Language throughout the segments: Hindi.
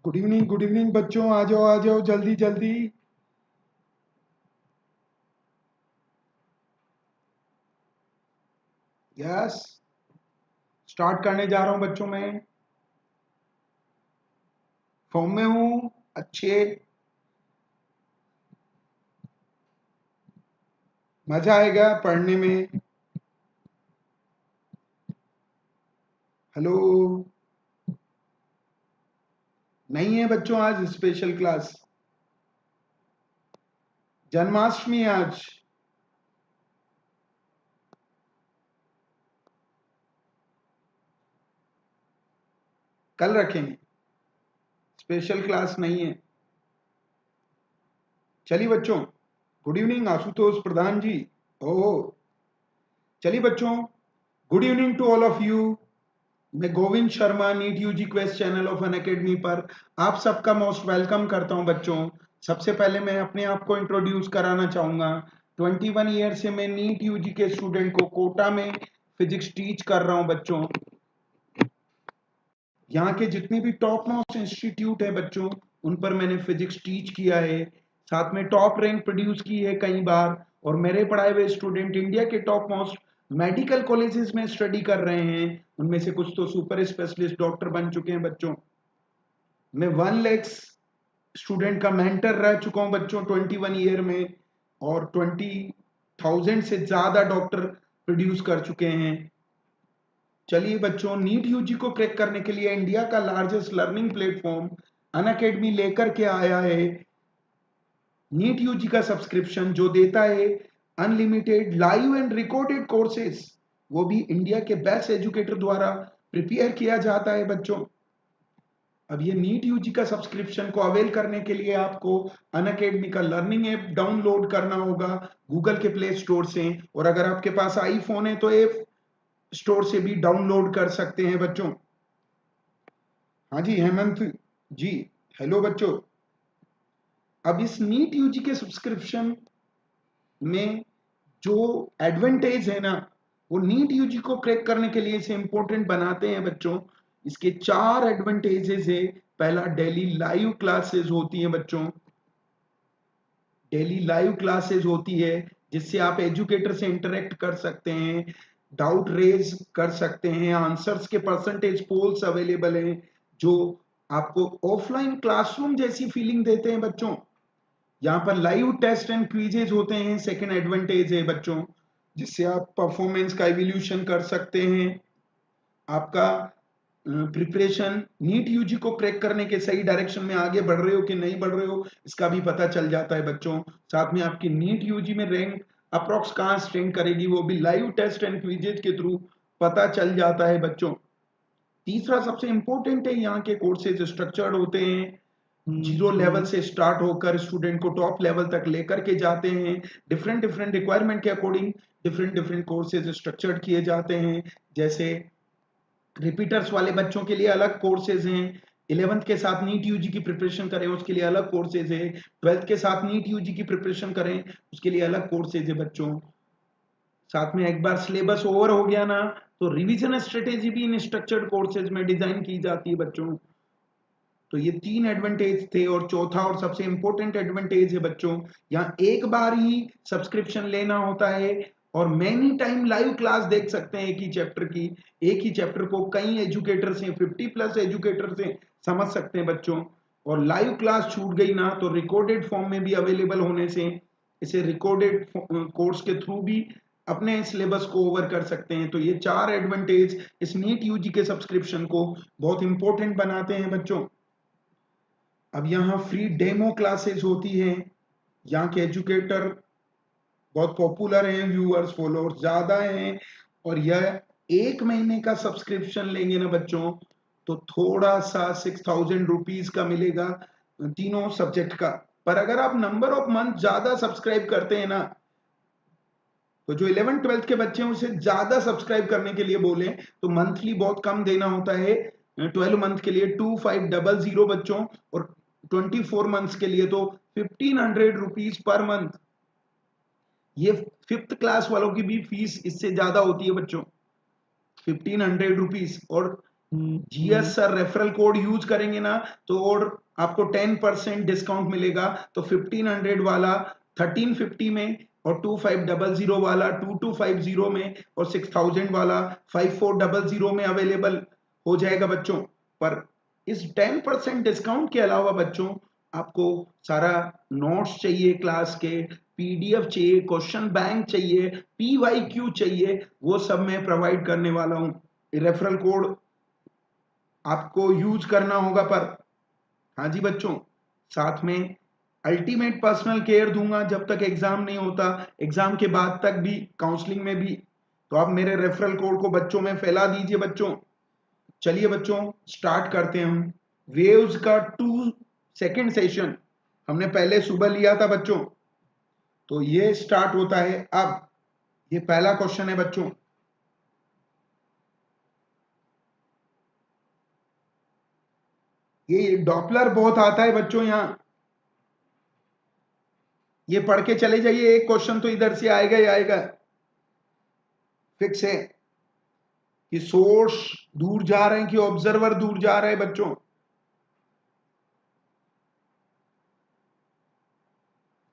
गुड इवनिंग बच्चों, आ जाओ जल्दी जल्दी। यस, स्टार्ट करने जा रहा हूं बच्चों। मैं फॉर्म में हूं। अच्छे, मजा आएगा पढ़ने में। हेलो, नहीं है बच्चों आज स्पेशल क्लास। जन्माष्टमी है आज। कल रखेंगे, स्पेशल क्लास नहीं है। चलिए बच्चों, good evening Ashutosh Pradhan ji. Oh, चलिए बच्चों, good evening to all of you. मैं Govind Sharma NEET UG Quest channel of Unacademy पर आप सबका मोस्ट वेलकम करता हूं बच्चों। सबसे पहले मैं अपने आप को इंट्रोड्यूस कराना चाहूंगा। 21 ईयर से मैं नीट यूजी के स्टूडेंट को कोटा में फिजिक्स टीच कर रहा हूं बच्चों। यहाँ के जितने भी टॉप मोस्ट इंस्टीट्यूट है बच्चों, उन पर मैंने फिजिक्स टीच किया है। साथ में टॉप रैंक प्रोड्यूस की है कई बार। और मेरे पढ़ाए हुए स्टूडेंट इंडिया के टॉप मोस्ट मेडिकल कॉलेजेस में स्टडी कर रहे हैं। उनमें से कुछ तो सुपर स्पेशलिस्ट डॉक्टर बन चुके हैं बच्चों। मैं 1 लाख स्टूडेंट का मेंटर रह चुका हूं बच्चों 21 ईयर में। और 20,000 से ज्यादा डॉक्टर प्रोड्यूस कर चुके हैं। चलिए बच्चों, नीट यूजी को क्रैक करने के लिए इंडिया का लार्जेस्ट लर्निंग प्लेटफॉर्म अनअकैडमी लेकर के आया है नीट यूजी का सब्सक्रिप्शन, जो देता है unlimited live and recorded courses. वो भी इंडिया के बेस्ट एजुकेटर द्वारा प्रिपेयर किया जाता है बच्चों। अब ये नीट यूजी का सब्सक्रिप्शन को अवेल करने के लिए आपको अनअकैडमी का लर्निंग ऐप डाउनलोड करना होगा गूगल के प्ले स्टोर से। और अगर आपके पास आईफोन है तो ऐप स्टोर से भी डाउनलोड कर सकते हैं बच्चों। हाँ जी हेमंत जी, हेलो बच्चों। अब इस नीट यूजी के सब्सक्रिप्शन में जो एडवांटेज है ना, वो नीट यूजी को क्रैक करने के लिए इसे इंपॉर्टेंट बनाते हैं बच्चों। इसके 4 एडवांटेजेस है। पहला, डेली लाइव क्लासेस होती हैं बच्चों। डेली लाइव क्लासेस होती है जिससे आप एजुकेटर से इंटरेक्ट कर सकते हैं, डाउट रेज कर सकते हैं, आंसर्स के परसेंटेज पोल्स अवेलेबल हैं जो आपको ऑफलाइन क्लासरूम जैसी फीलिंग देते हैं बच्चों। यहाँ पर लाइव टेस्ट एंड क्विजेज होते हैं। सेकंड एडवांटेज है बच्चों, जिससे आप परफॉर्मेंस का इवोल्यूशन कर सकते हैं। आपका प्रिपरेशन नीट यूजी को क्रैक करने के सही डायरेक्शन में आगे बढ़ रहे हो कि नहीं बढ़ रहे हो, इसका भी पता चल जाता है बच्चों। साथ में आपकी नीट यूजी में रैंक अप्रोक्स कहाँ स्टैंड करेगी, वो भी लाइव टेस्ट एंड क्विजेज के थ्रू पता चल जाता है बच्चों। तीसरा सबसे इंपॉर्टेंट है, यहाँ के कोर्सेज स्ट्रक्चर्ड होते हैं। जीरो लेवल से स्टार्ट होकर स्टूडेंट को टॉप लेवल तक लेकर के जाते हैं। डिफरेंट डिफरेंट रिक्वायरमेंट के according different different courses structured किए जाते हैं। जैसे रिपीटर्स वाले बच्चों के लिए अलग कोर्सेज हैं। 11th के साथ नीट यूजी की प्रिपरेशन करें उसके लिए अलग कोर्सेज है। 12th के साथ नीट यूजी की प्रिपरेशन करें उसके लिए अलग कोर्सेज है बच्चों। साथ में एक बार सिलेबस ओवर हो गया ना, तो रिवीजन स्ट्रेटेजी भी इन स्ट्रक्चर्ड कोर्सेज में डिजाइन की जाती है बच्चों। तो ये 3 एडवांटेज थे। और चौथा और सबसे इंपॉर्टेंट एडवांटेज है बच्चों, यहाँ एक बार ही सब्सक्रिप्शन लेना होता है और मैनी टाइम लाइव क्लास देख सकते हैं एक ही चैप्टर की। एक ही चैप्टर को कई एजुकेटर से 50+ एजुकेटर से समझ सकते हैं बच्चों। और लाइव क्लास छूट गई ना, तो रिकॉर्डेड फॉर्म में भी अवेलेबल होने से इसे रिकॉर्डेड कोर्स के थ्रू भी अपने सिलेबस को ओवर कर सकते हैं। तो ये 4 एडवांटेज इस नीट यूजी के सब्सक्रिप्शन को बहुत इंपॉर्टेंट बनाते हैं बच्चों। अब यहाँ फ्री डेमो क्लासेस होती हैं। यहाँ के एजुकेटर बहुत पॉपुलर हैं, व्यूअर्स फॉलोअर्स ज्यादा हैं। और यह 1 महीने का सब्सक्रिप्शन लेंगे ना बच्चों, तो थोड़ा सा 6,000 रुपीज का मिलेगा तीनों सब्जेक्ट का। पर अगर आप नंबर ऑफ मंथ ज्यादा सब्सक्राइब करते हैं ना, तो जो 11th 12th के बच्चे हैं उसे ज्यादा सब्सक्राइब करने के लिए बोले तो मंथली बहुत कम देना होता है। 12 मंथ के लिए 2500 बच्चों, और 24 मंथ्स के लिए तो 1,500 रुपीज पर मंथ। ये 5th क्लास वालों की भी फीस इससे ज्यादा होती है बच्चों, 1,500 रुपीज। और GS sir referral code use करेंगे ना तो और आपको 10% डिस्काउंट मिलेगा। तो 1500 वाला 1350 में और 2500 वाला 2250 में और 6000 वाला 5400 में अवेलेबल हो जाएगा बच्चों। पर इस 10% डिस्काउंट के अलावा बच्चों आपको सारा नोट्स चाहिए, क्लास के पीडीएफ चाहिए, क्वेश्चन बैंक चाहिए, पीवाईक्यू चाहिए, वो सब मैं प्रोवाइड करने वाला हूं। रेफरल कोड आपको यूज करना होगा। पर हाँ जी बच्चों, साथ में अल्टीमेट पर्सनल केयर दूंगा जब तक एग्जाम नहीं होता, एग्जाम के बाद तक भी, काउंसलिंग में भी। तो आप मेरे रेफरल कोड को बच्चों में फैला दीजिए बच्चों। चलिए बच्चों स्टार्ट करते हैं हम। वेव्स का 2 सेकंड सेशन हमने पहले सुबह लिया था बच्चों, तो ये स्टार्ट होता है अब। ये पहला क्वेश्चन है बच्चों। ये डॉपलर बहुत आता है बच्चों यहाँ, ये पढ़ के चले जाइए, एक क्वेश्चन तो इधर से आएगा ही आएगा। फिक्स है कि सोर्स दूर जा रहे हैं कि ऑब्जर्वर दूर जा रहे हैं बच्चों।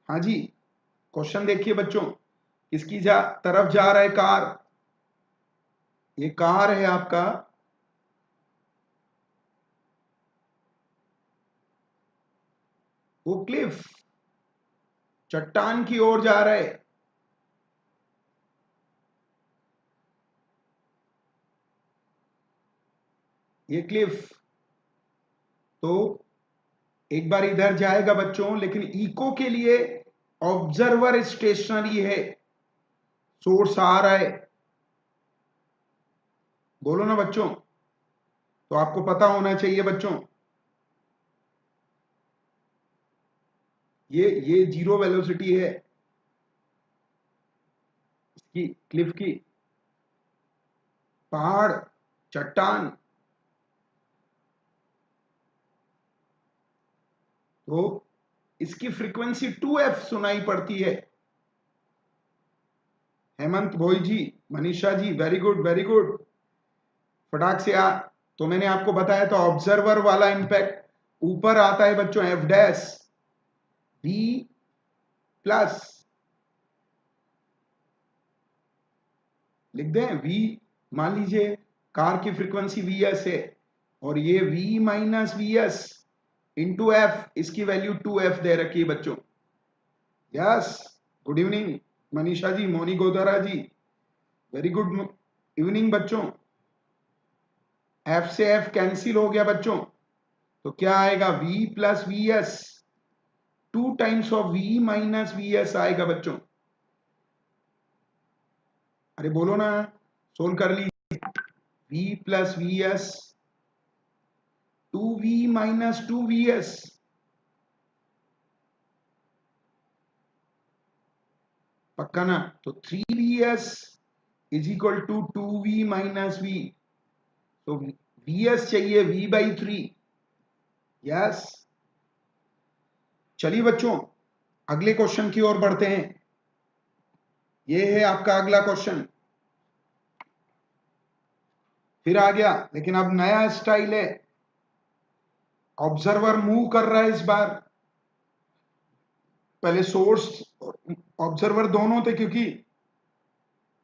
हाँ जी, क्वेश्चन देखिए बच्चों, किसकी तरफ जा रहा है कार? ये कार है आपका, वो क्लिफ चट्टान की ओर जा रहा है। ये क्लिफ तो एक बार इधर जाएगा बच्चों, लेकिन इको के लिए ऑब्जर्वर स्टेशनरी है, सोर्स आ रहा है। बोलो ना बच्चों, तो आपको पता होना चाहिए बच्चों। ये जीरो वेलोसिटी है इसकी, क्लिफ की, पहाड़, चट्टान। तो इसकी फ्रीक्वेंसी 2f सुनाई पड़ती है। हेमंत भोई जी, Manisha ji, very good very good, फटाक से आ। तो मैंने आपको बताया था ऑब्जर्वर वाला इंपैक्ट ऊपर आता है बच्चों, एफ डैश वी प्लस, लिख दें वी। मान लीजिए कार की फ्रीक्वेंसी वी एस है और ये V minus V S into F, इसकी वैल्यू 2f दे रखी है बच्चों। Yes, good evening Manisha ji, Moni Godara ji, very good evening बच्चों। एफ से एफ कैंसिल हो गया बच्चों, तो क्या आएगा? v plus V S, 2 times of v minus V S आएगा बच्चों। अरे बोलो ना, सोल्व कर लीजिए। v plus V S, 2v minus 2vs, पक्का ना? तो 3vs is equal to 2v minus v, तो vs चाहिए v/3। यस, चलिए बच्चों अगले क्वेश्चन की ओर बढ़ते हैं। ये है आपका अगला क्वेश्चन, फिर आ गया लेकिन अब नया स्टाइल है। ऑब्जर्वर मूव कर रहा है इस बार, पहले सोर्स और ऑब्जर्वर दोनों थे क्योंकि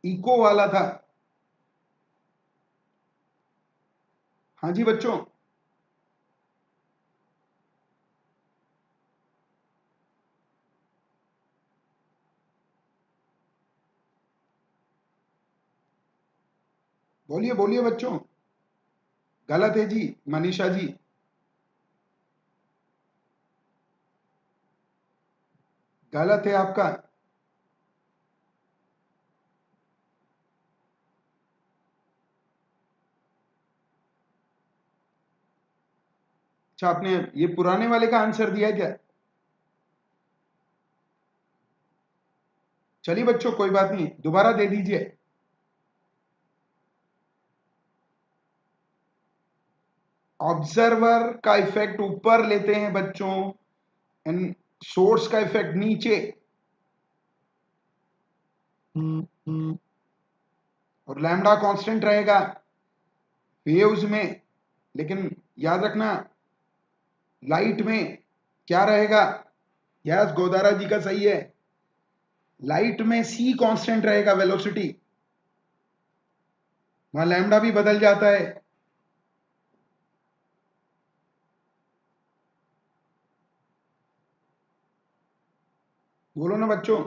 इको वाला था। हाँ जी बच्चों, बोलिए बोलिए बच्चों। गलत है जी मनीषा जी, गलत है आपका। अच्छा, आपने ये पुराने वाले का आंसर दिया क्या? चलिए बच्चों कोई बात नहीं, दोबारा दे दीजिए। ऑब्जर्वर का इफेक्ट ऊपर लेते हैं बच्चों, एंड सोर्स का इफेक्ट नीचे, और लैम्डा कांस्टेंट रहेगा वेव्स में। लेकिन याद रखना लाइट में क्या रहेगा। यस, गोदारा जी का सही है, लाइट में सी कांस्टेंट रहेगा, वेलोसिटी, वहां लैम्डा भी बदल जाता है। बोलो ना बच्चों,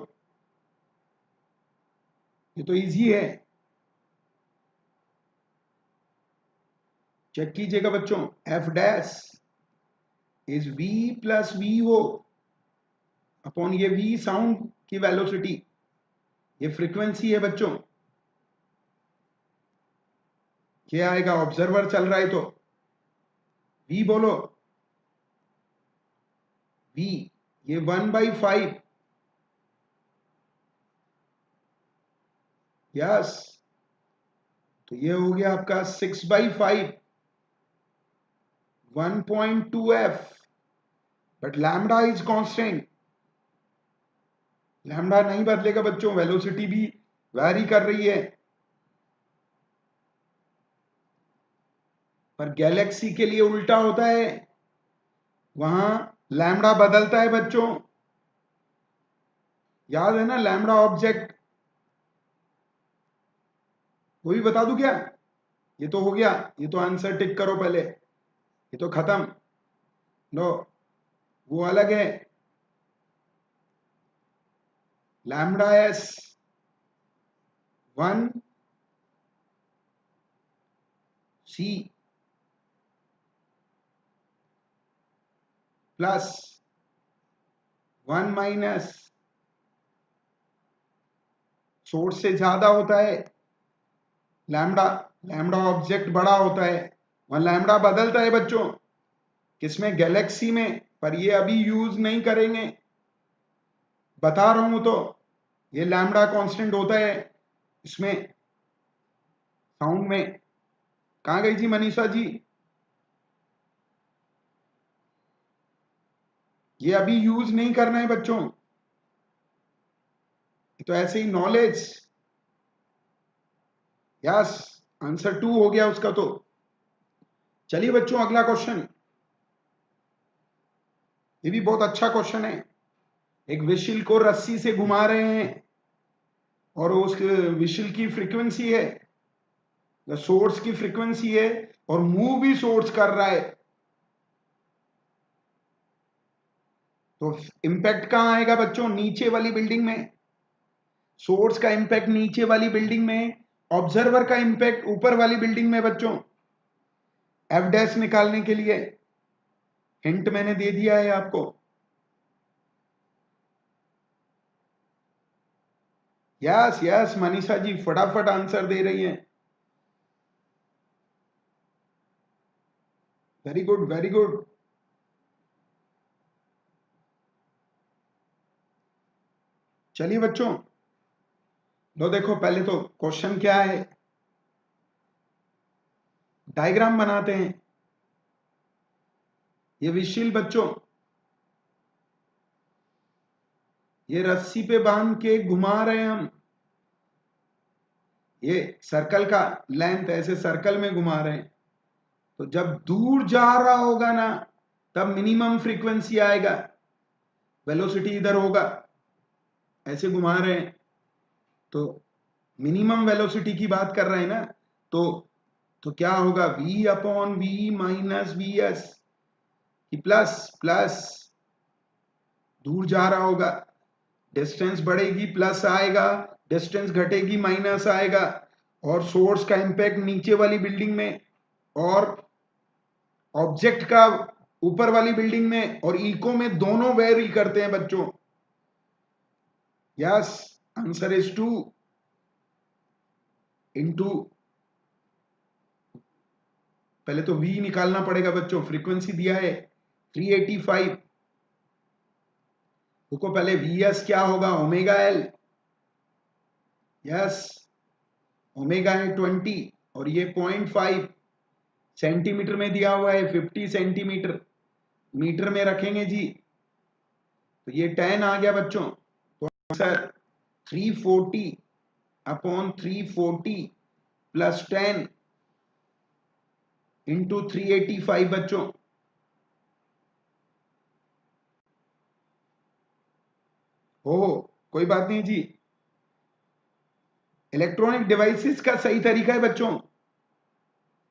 ये तो इजी है, चेक कीजिएगा बच्चों। F dash is V plus V O upon ये वी साउंड की वेलोसिटी, ये फ्रीक्वेंसी है बच्चों। क्या आएगा, ऑब्जर्वर चल रहा है तो वी बोलो, वी, ये 1/5, यस, तो ये हो गया आपका 6/5, 1.2 f, but lambda is constant, lambda नहीं बदलेगा बच्चों, वेलोसिटी भी वैरी कर रही है। पर गैलेक्सी के लिए उल्टा होता है, वहां लैम्डा बदलता है बच्चों, याद है ना लैम्डा ऑब्जेक्ट। वो भी बता दूं क्या, ये तो हो गया, ये तो आंसर टिक करो पहले, ये तो खत्म, लो, वो अलग है, lambda S 1 c plus 1 - source से ज्यादा होता है लैम्डा, लैम्डा ऑब्जेक्ट बड़ा होता है, वहां लैम्डा बदलता है बच्चों, किसमें, गैलेक्सी में, पर ये अभी यूज नहीं करेंगे, बता रहा हूं तो, ये लैम्डा कांस्टेंट होता है इसमें, साउंड में। कहां गई जी मनीषा जी, ये अभी यूज नहीं करना है बच्चों, तो ऐसे ही नॉलेज। यस, आंसर 2 हो गया उसका तो। चलिए बच्चों अगला क्वेश्चन, ये भी बहुत अच्छा क्वेश्चन है। एक व्हीसल को रस्सी से घुमा रहे हैं और उस व्हीसल की फ्रीक्वेंसी है, सोर्स की फ्रीक्वेंसी है, और मूव भी सोर्स कर रहा है, तो इंपैक्ट कहां आएगा बच्चों, नीचे वाली बिल्डिंग में, सोर्स का इंपैक्ट नीचे वाली बिल्डिंग में, ऑब्जर्वर का इंपैक्ट ऊपर वाली बिल्डिंग में बच्चों। एफ डैश निकालने के लिए हिंट मैंने दे दिया है आपको। यस यस मनीषा जी फटाफट आंसर दे रही हैं, वेरी गुड वेरी गुड। चलिए बच्चों, लो देखो पहले तो क्वेश्चन क्या है, डायग्राम बनाते हैं। ये व्हीसल बच्चों, ये रस्सी पे बांध के घुमा रहे हैं हम, ये सर्कल का लेंथ ऐसे सर्कल में घुमा रहे हैं, तो जब दूर जा रहा होगा ना तब मिनिमम फ्रीक्वेंसी आएगा, वेलोसिटी इधर होगा, ऐसे घुमा रहे हैं तो मिनिमम वेलोसिटी की बात कर रहे हैं ना, तो क्या होगा, v upon V minus V S, plus plus, दूर जा रहा होगा, डिस्टेंस बढ़ेगी प्लस आएगा, डिस्टेंस घटेगी माइनस आएगा, और सोर्स का इंपैक्ट नीचे वाली बिल्डिंग में और ऑब्जेक्ट का ऊपर वाली बिल्डिंग में और इको में, दोनों वेरी करते हैं बच्चों। यस, आंसर इज 2 इंटू, पहले तो v निकालना पड़ेगा बच्चों, फ्रीक्वेंसी दिया है 385, देखो पहले vs क्या होगा, ओमेगा एल, यस, ओमेगा है 20 और ये 0.5 सेंटीमीटर में दिया हुआ है, 50 सेंटीमीटर, मीटर में रखेंगे जी, तो ये 10 आ गया बच्चों, तो आंसर 340 अपॉन 340 प्लस 10 इंटू 385 बच्चों। हो कोई बात नहीं जी। इलेक्ट्रॉनिक डिवाइसेस का सही तरीका है बच्चों,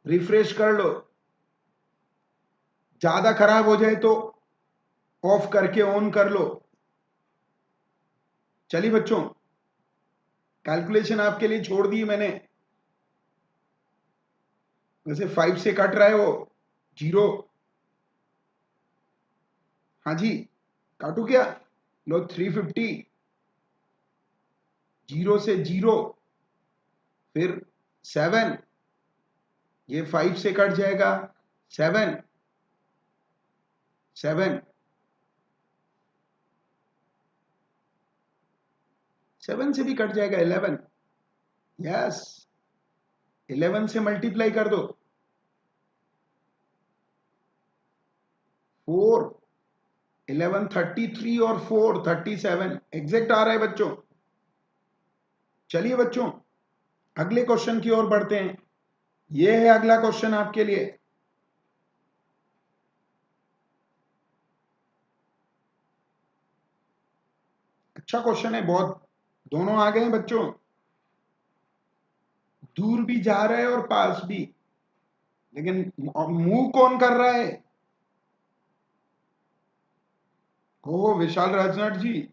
रिफ्रेश कर लो, ज्यादा खराब हो जाए तो ऑफ करके ऑन कर लो। चलिए बच्चों, कैलकुलेशन आपके लिए छोड़ दी मैंने। वैसे 5 से कट रहा है वो 0। हाँ जी, काटू क्या? लो 350, 0 से 0, फिर 7, ये 5 से कट जाएगा 7, 7, 7 से भी कट जाएगा 11। यस, 11 से मल्टीप्लाई कर दो 4, 11 33 और 4 37 एग्जैक्ट आ रहा है बच्चों। चलिए बच्चों, अगले क्वेश्चन की ओर बढ़ते हैं। यह है अगला क्वेश्चन आपके लिए। अच्छा क्वेश्चन है बहुत, दोनों आ गए हैं बच्चों, दूर भी जा रहा है और पास भी, लेकिन मूव कौन कर रहा है? ओ विशाल राजनाथ जी।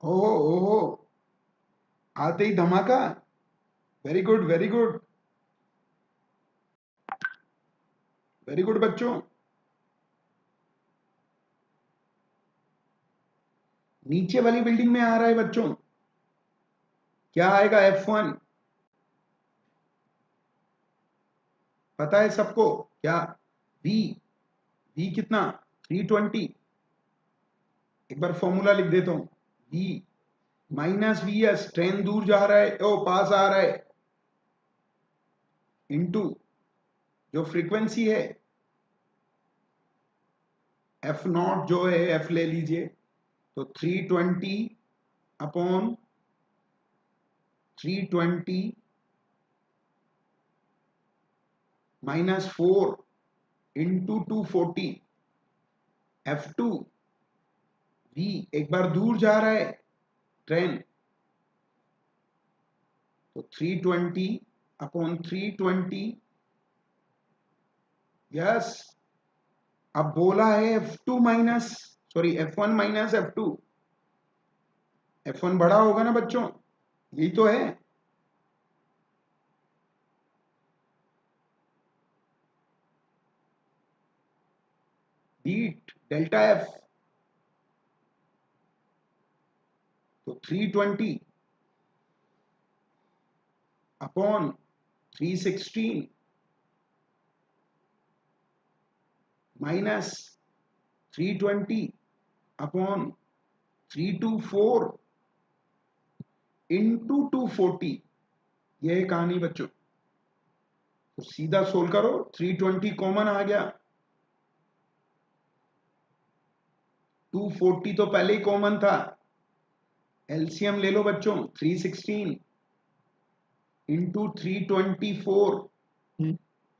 ओहो ओहो, आते ही धमाका। Very good very good very good बच्चों। नीचे वाली बिल्डिंग में आ रहा है बच्चों, क्या आएगा? F1 पता है सबको क्या? V, V कितना? 320। एक बार फॉर्मूला लिख देता हूं, V minus V S, train दूर जा रहा है ओ पास आ रहा है, इंटू जो फ्रीक्वेंसी है एफ नॉट, जो है एफ ले लीजिए, तो 320 upon 320 minus 4 into 240, F2 V, एक बार दूर जा रहा है ट्रेन, तो 320 अपॉन 320। यस, अब बोला है F2 minus, sorry F1 minus F2, F1 बड़ा होगा ना बच्चों, यही तो है। बीट डेल्टा F, तो 320 अपॉन 316 माइनस 320 अपॉन 324 इंटू 240। यह है कहानी बच्चों, तो सीधा सोल्व करो, 320 कॉमन आ गया, 240 तो पहले ही कॉमन था, एलसीएम ले लो बच्चों, 316 इंटू 324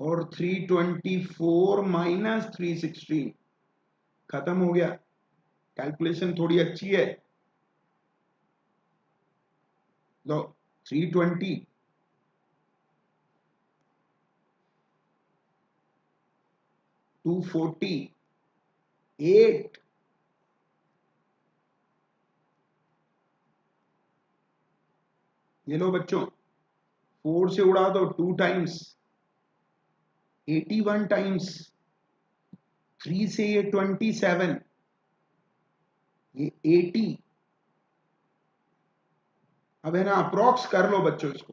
और 324 माइनस 316, खत्म हो गया। कैलकुलेशन थोड़ी अच्छी है, लो 320 240 8, ये लो बच्चों, 4 से उड़ा दो 2 टाइम्स, 81 टाइम्स, 3 से ये 27, ये 80। अब है ना, अप्रोक्स कर लो बच्चों इसको,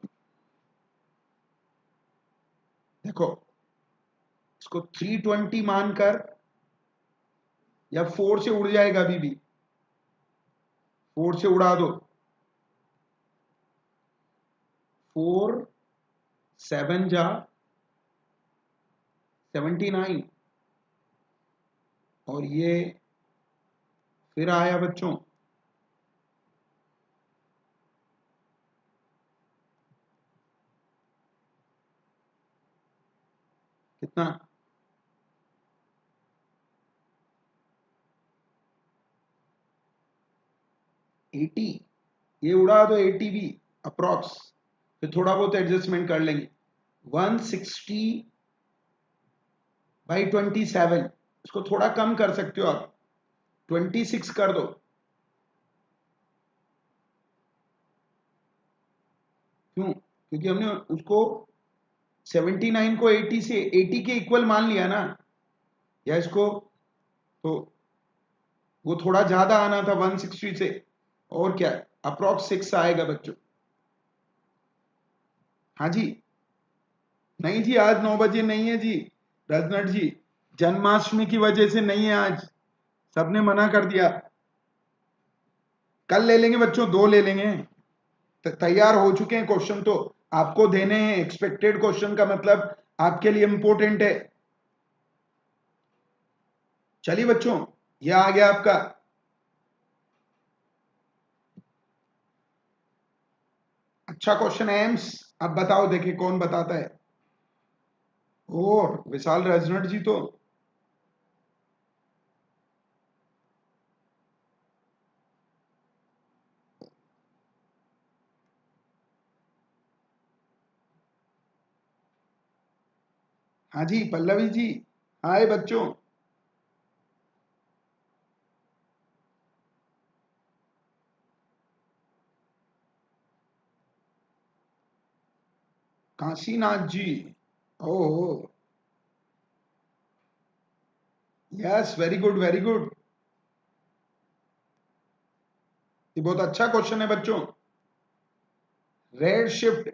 देखो इसको 320 मानकर, या 4 से उड़ जाएगा अभी भी, 4 से उड़ा दो, 4 7 जा 79, और ये फिर आया बच्चों, कितना? 80? ये उड़ा दो 80 भी अप्रॉक्स, फिर थोड़ा बहुत एडजस्टमेंट कर लेंगे। 160 बाई 27, इसको थोड़ा कम कर सकते हो आप, 26 कर दो। क्यों? क्योंकि हमने उसको 79 को 80 से 80 के इक्वल मान लिया ना, या इसको, तो वो थोड़ा ज्यादा आना था 160 से, और क्या, अप्रॉक्स 6 आएगा बच्चों। हाँ जी। नहीं जी, आज 9 बजे नहीं है जी रजनट जी, जन्माष्टमी की वजह से नहीं है आज, सबने मना कर दिया। कल ले लेंगे बच्चों, 2 ले लेंगे। तैयार हो चुके हैं क्वेश्चन, तो आपको देने हैं। एक्सपेक्टेड क्वेश्चन का मतलब आपके लिए इंपॉर्टेंट है। चलिए बच्चों, यह आ गया आपका। अच्छा क्वेश्चन है एम्स। अब बताओ, देखिए कौन बताता है। और विशाल रजनट जी तो, हाँ जी पल्लवी जी, हाय बच्चों। Kashinath ji, oh yes, very good very good. ये बहुत अच्छा क्वेश्चन है बच्चों। रेड शिफ्ट,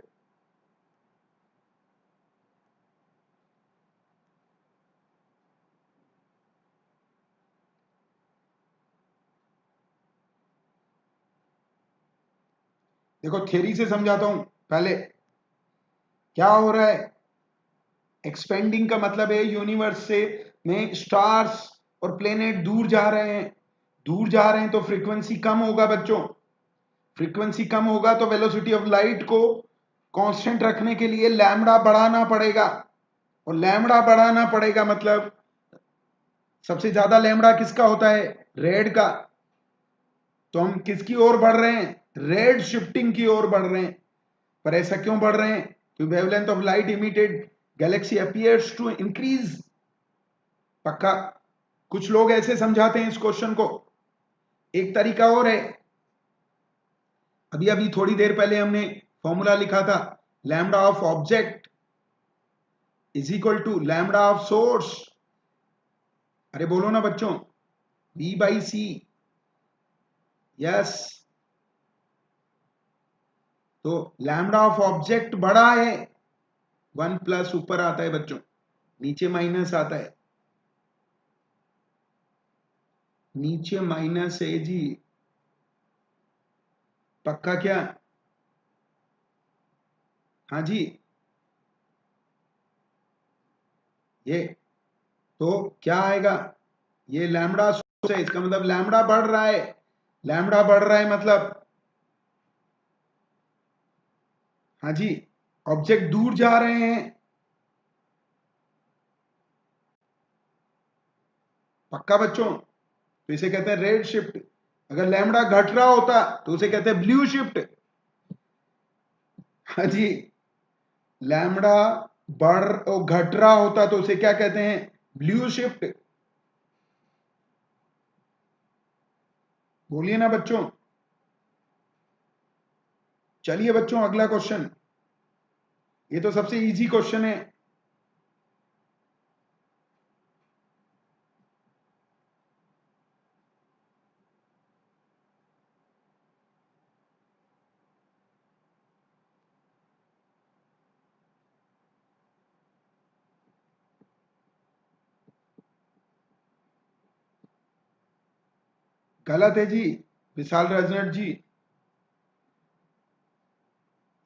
देखो थ्योरी से समझाता हूं पहले। क्या हो रहा है? एक्सपेंडिंग का मतलब है यूनिवर्स से में स्टार्स और प्लेनेट दूर जा रहे हैं। दूर जा रहे हैं तो फ्रीक्वेंसी कम होगा बच्चों। फ्रीक्वेंसी कम होगा तो वेलोसिटी ऑफ लाइट को कांस्टेंट रखने के लिए लैम्बडा बढ़ाना पड़ेगा। और लैम्बडा बढ़ाना पड़ेगा मतलब सबसे ज्यादा लैम्बडा किसका होता है? रेड का। तो हम किसकी ओर बढ़ रहे हैं? रेड शिफ्टिंग की ओर बढ़ रहे हैं। पर ऐसा क्यों बढ़ रहे हैं? क्योंकि wavelength of light emitted galaxy appears to increase. पक्का? कुछ लोग ऐसे समझाते हैं इस क्वेश्चन को। एक तरीका और है, अभी अभी थोड़ी देर पहले हमने फॉर्मूला लिखा था, lambda of object is equal to lambda of source. अरे बोलो ना बच्चों, V बाई सी। यस, तो लैम्बडा ऑफ ऑब्जेक्ट बड़ा है, 1 प्लस ऊपर आता है बच्चों, नीचे माइनस आता है। नीचे माइनस है जी, पक्का क्या? हाँ जी। ये तो क्या आएगा? ये लैम्बडा सोर्स है, इसका मतलब लैम्बडा बढ़ रहा है। लैम्बडा बढ़ रहा है मतलब, हाँ जी, ऑब्जेक्ट दूर जा रहे हैं। पक्का बच्चों? तो इसे कहते हैं रेड शिफ्ट। अगर लैम्बडा घट रहा होता तो उसे कहते हैं ब्लू शिफ्ट। हाँ जी, लैम्बडा बढ़ और घट रहा होता तो उसे क्या कहते हैं? Blue shift. बोलिए ना बच्चों। चलिए बच्चों, अगला क्वेश्चन। ये तो सबसे इजी क्वेश्चन है। गलत है जी, विशाल रजनट जी।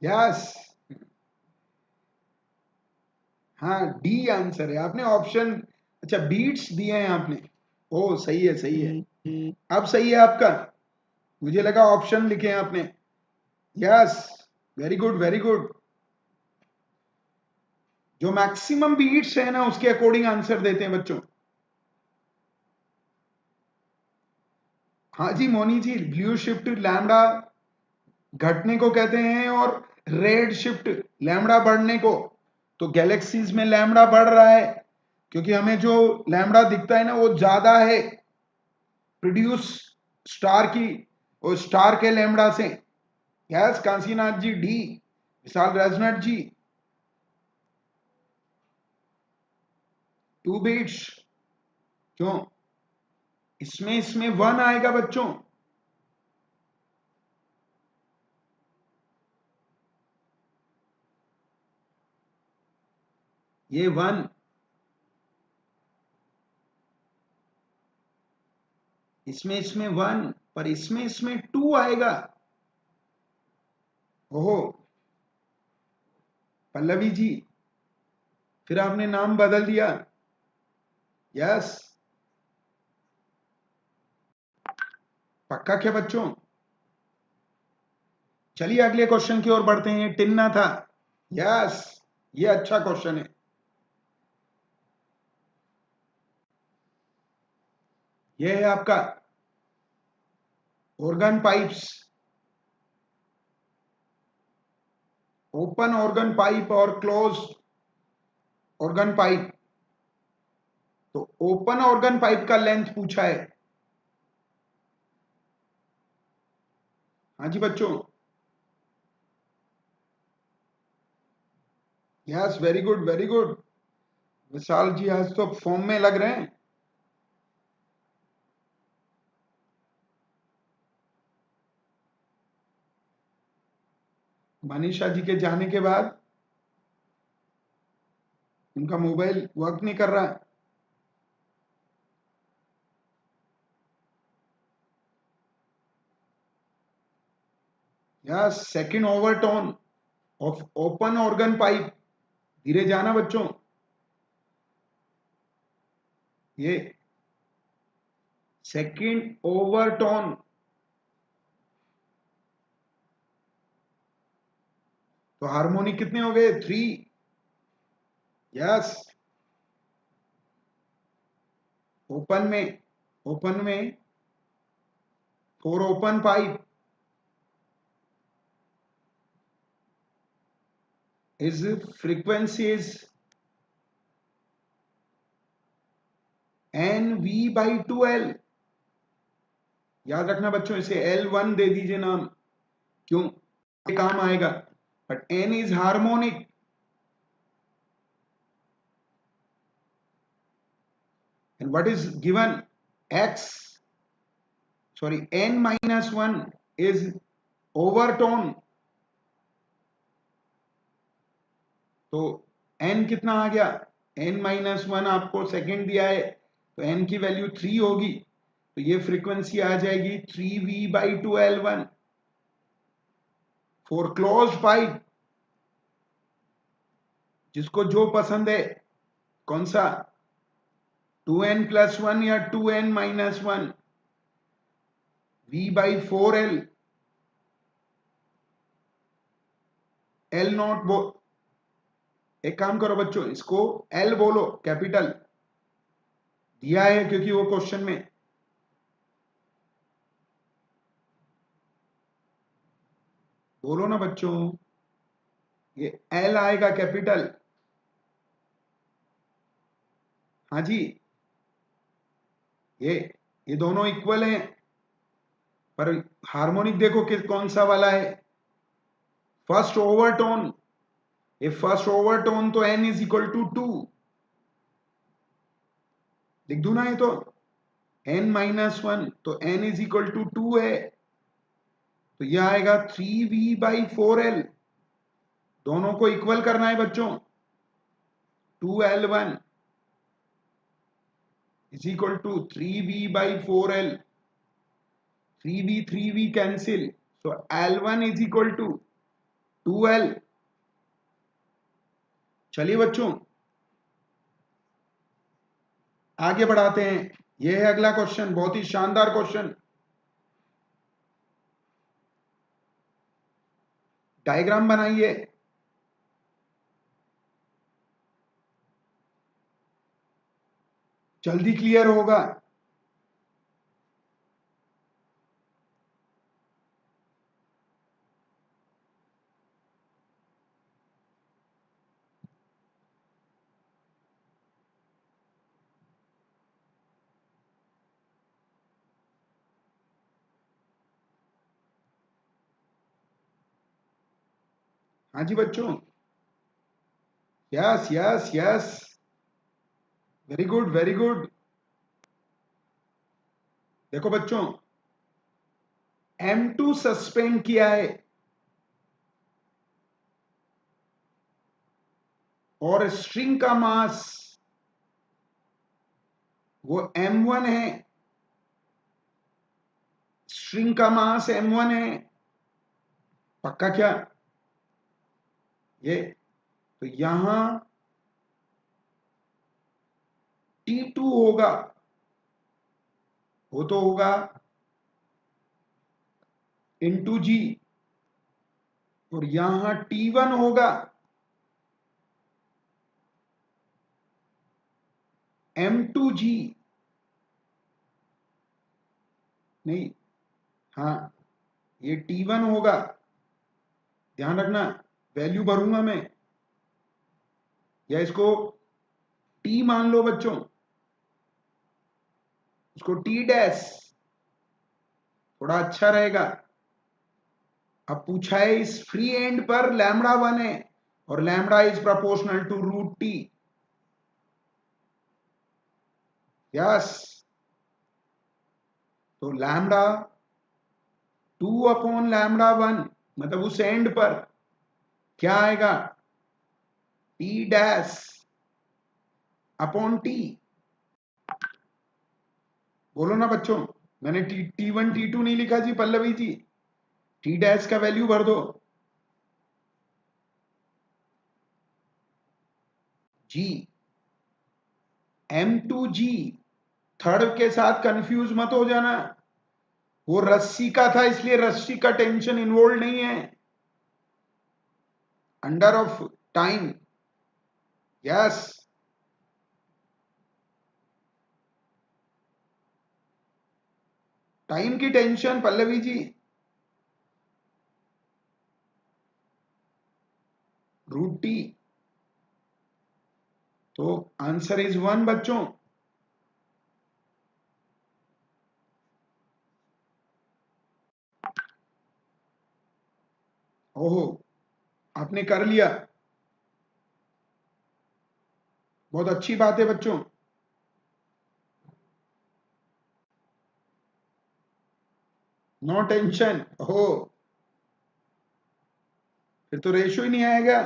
यस, हाँ डी आंसर है। आपने ऑप्शन, अच्छा बीट्स दिए हैं आपने। ओ सही है सही है, अब सही है आपका। मुझे लगा ऑप्शन लिखे हैं आपने। Yes, very good very good. जो मैक्सिमम बीट्स है ना उसके अकॉर्डिंग आंसर देते हैं बच्चों। हाँ जी मोनी जी, ब्लू शिफ्ट लैम्डा घटने को कहते हैं और रेड शिफ्ट लैम्डा बढ़ने को। तो गैलेक्सीज में लैम्डा बढ़ रहा है क्योंकि हमें जो लैम्डा दिखता है ना वो ज्यादा है प्रोड्यूस स्टार की, और स्टार के लैम्डा से। यस कांसीनाथ जी डी, विशाल राजनाथ जी 2 बीट्स। क्यों? इसमें 1 आएगा बच्चों। ये 1, इसमें 1, पर इसमें 2 आएगा। ओहो पल्लवी जी, फिर आपने नाम बदल दिया। यस, पक्का क्या बच्चों? चलिए अगले क्वेश्चन की ओर बढ़ते हैं। टिन्ना था। यस, ये अच्छा क्वेश्चन है। ये है आपका organ pipes, open organ pipe और क्लोज ऑर्गन पाइप। तो ओपन ऑर्गन पाइप का लेंथ पूछा है। हाँ जी बच्चों। Yes, very good very good. Vishal ji आज तो फॉर्म में लग रहे हैं। मनीषा जी के जाने के बाद उनका मोबाइल वर्क नहीं कर रहा है। Yes, second overtone of open organ pipe. धीरे जाना बच्चों। ये सेकंड ओवरटोन। तो हार्मोनिक कितने हो गए? 3। यस, ओपन में 4 open pipe is frequency is N V by 2 L. याद रखना बच्चों, इसे L1 दे दीजिए नाम। क्यों? ये काम आएगा। But N is harmonic. And what is given? X, sorry n-1 is overtone. तो n कितना आ गया? n-1 आपको सेकंड दिया है तो n की वैल्यू 3 होगी। तो ये फ्रीक्वेंसी आ जाएगी 3v/2L1 फॉर क्लोज पाइप। जिसको जो पसंद है, कौन सा 2n+1 या 2n-1, v/4L, L0 एक काम करो बच्चों, इसको L बोलो कैपिटल, दिया है क्योंकि वो क्वेश्चन में। बोलो ना बच्चों, ये L आएगा कैपिटल। हाँ जी, ये ये दोनों इक्वल हैं, पर हार्मोनिक देखो कि कौन सा वाला है। First overtone. ये फर्स्ट ओवरटोन तो n=2। लिख दूं ना ये तो, n-1 तो n=2 है। तो यह आएगा 3v/4L। दोनों को इक्वल करना है बच्चों। 2L1 = 3v/4L। 3v cancel, so L1 = 2L। चलिए बच्चों आगे बढ़ाते हैं। यह है अगला क्वेश्चन, बहुत ही शानदार क्वेश्चन। डायग्राम बनाइए। जल्दी क्लियर होगा। हाँ जी बच्चों, yes yes yes, very good very good. देखो बच्चों, M2 सस्पेंड किया है और स्ट्रिंग का मास वो M1 है, स्ट्रिंग का मास M1 है, पक्का क्या? ये तो यहां T2 होगा, वो तो होगा इंटू जी, और यहां T1 होगा M2G, नहीं, हाँ, ये T1 होगा, ध्यान रखना, वैल्यू भरूंगा मैं, या इसको T मान लो बच्चों, इसको T डैश, थोड़ा अच्छा रहेगा। अब पूछा है इस फ्री एंड पर लैम्बडा 1 है और lambda is proportional to root T. Yes, तो लैम्बडा 2/λ1, मतलब उस एंड पर क्या आएगा, टी डैश अपॉन टी। बोलो ना बच्चों, मैंने T1 T2 नहीं लिखा जी पल्लवी जी, टी डैश का वैल्यू भर दो, जी, M2G, थर्ड के साथ कंफ्यूज मत हो जाना, वो रस्सी का था इसलिए रस्सी का टेंशन इन्वॉल्व नहीं है, under of time. Yes, time की tension Pallavi ji, root T, तो आंसर इज 1 बच्चों। ओहो, आपने कर लिया, बहुत अच्छी बात है बच्चों। नो टेंशन हो, फिर तो रेशियो ही नहीं आएगा।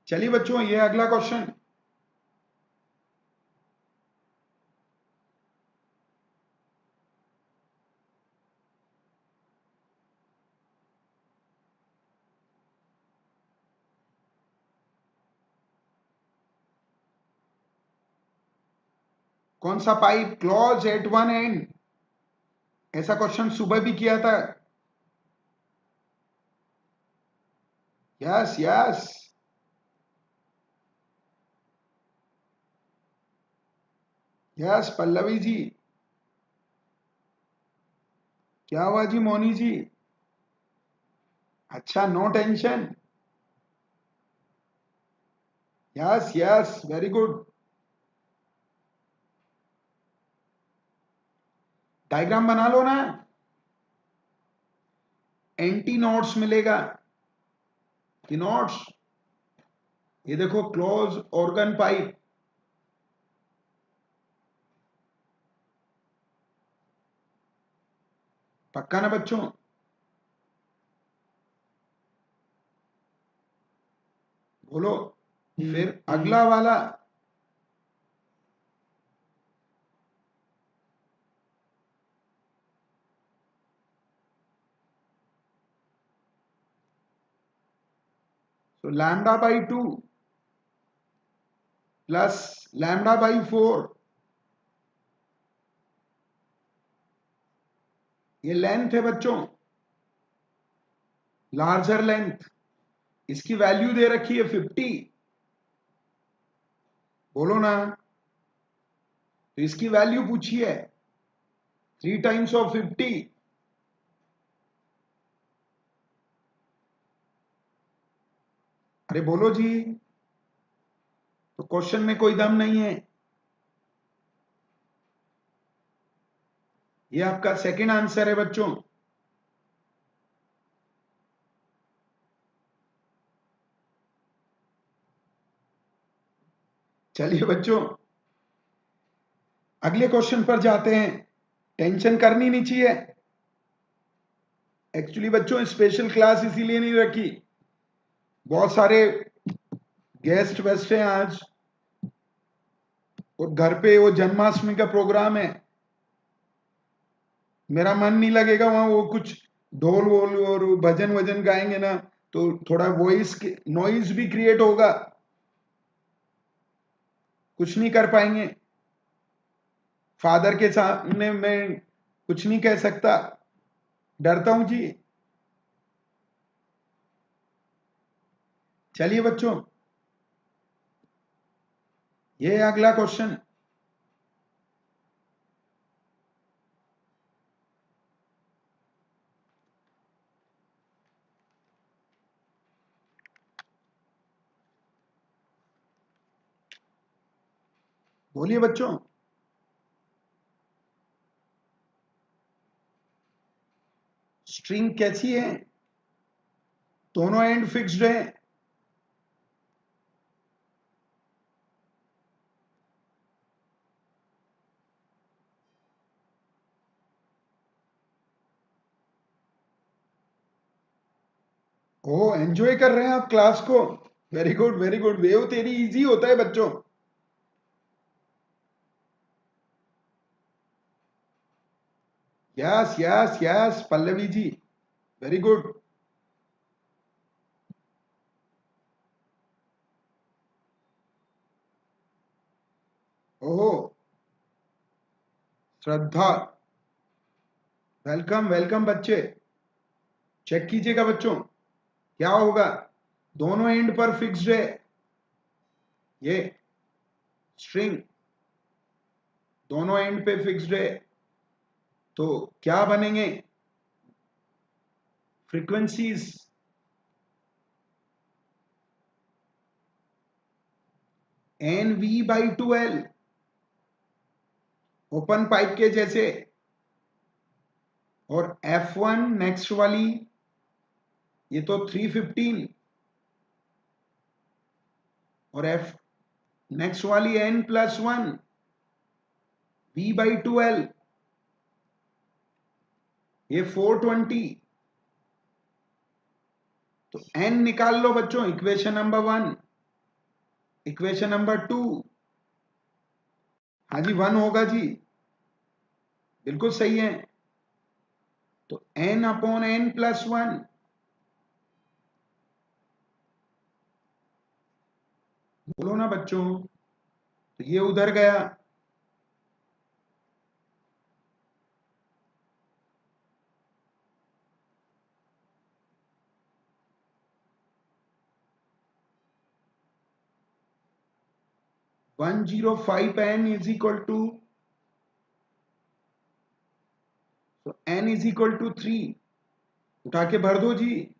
चलिए बच्चों, ये अगला क्वेश्चन, कौन सा pipe close at one end, ऐसा क्वेश्चन सुबह भी किया था। Yes yes, yes Pallavi ji, क्या हुआ जी मोनी जी? अच्छा, no tension, yes yes, very good. Diagram बना लो ना, एंटी नोट्स मिलेगा कि नोट्स, ये देखो क्लोज ऑर्गन पाइप, पक्का ना बच्चों? बोलो, फिर अगला वाला, तो lambda by 2 plus lambda by 4, ये लेंथ है बच्चों, लार्जर लेंथ, इसकी वैल्यू दे रखी है 50, बोलो ना, तो इसकी वैल्यू पूछिए, 3 टाइम्स ऑफ 50। अरे बोलो जी, तो क्वेश्चन में कोई दम नहीं है। ये आपका सेकंड आंसर है बच्चों। चलिए बच्चों, अगले क्वेश्चन पर जाते हैं। टेंशन करनी नहीं चाहिए। एक्चुअली बच्चों स्पेशल क्लास इसीलिए नहीं रखी, बहुत सारे गेस्ट वेस्ट हैं आज, और घर पे वो जन्माष्टमी का प्रोग्राम है, मेरा मन नहीं लगेगा वहां। वो कुछ ढोल वोल और भजन वजन गाएंगे ना, तो थोड़ा वॉइस नॉइज भी क्रिएट होगा, कुछ नहीं कर पाएंगे। फादर के सामने मैं कुछ नहीं कह सकता, डरता हूं जी। चलिए बच्चों, ये है अगला क्वेश्चन। बोलिए बच्चों। स्ट्रिंग कैसी है? दोनों एंड फिक्स्ड है। ओ, एंजॉय कर रहे हैं आप क्लास को। Very good very good, wave तेरी इजी होता है बच्चों। यस यस यस पल्लवी जी, वेरी गुड। ओहो, श्रद्धा, वेलकम वेलकम बच्चे। चेक कीजिएगा बच्चों, क्या होगा? दोनों एंड पर फिक्स्ड है ये स्ट्रिंग, दोनों एंड पे फिक्स्ड है, तो क्या बनेंगे frequencies? N V by 2L, open pipe के जैसे। और F1 नेक्स्ट वाली, ये तो 315, और F नेक्स्ट वाली N+1 V/2L, ये 420। तो N निकाल लो बच्चों, इक्वेशन नंबर 1। इक्वेशन नंबर 2, हाँ जी 1 होगा जी, बिल्कुल सही है। तो N/N+1, बोलो ना बच्चों, तो ये उधर गया। (105N इज इक्वल टू) तो N इज इक्वल टू 3, उठा के भर दो जी।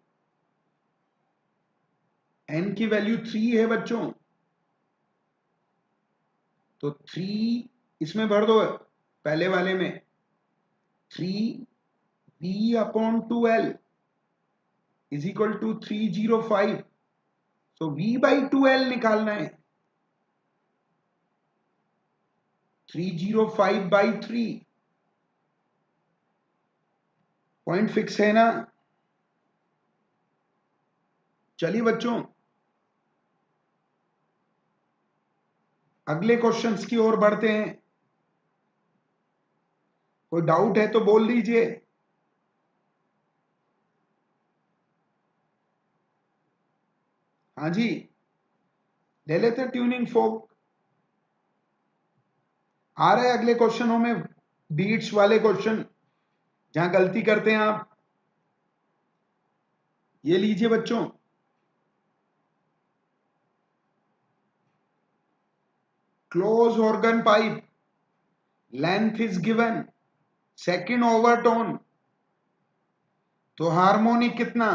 N की वैल्यू 3 है बच्चों, तो 3 इसमें भर दो, पहले वाले में। 3V/2L is equal to 305। तो V/2L निकालना है, 305/3। पॉइंट फिक्स है ना? चलिए बच्चों, अगले क्वेश्चंस की ओर बढ़ते हैं। कोई डाउट है तो बोल दीजिए। हाँ जी, ले लेते ट्यूनिंग फोक। आ रहे अगले क्वेश्चनों में बीट्स वाले क्वेश्चन, जहां गलती करते हैं आप। ये लीजिए बच्चों, close organ pipe length is given, second overtone, तो हार्मोनिक कितना,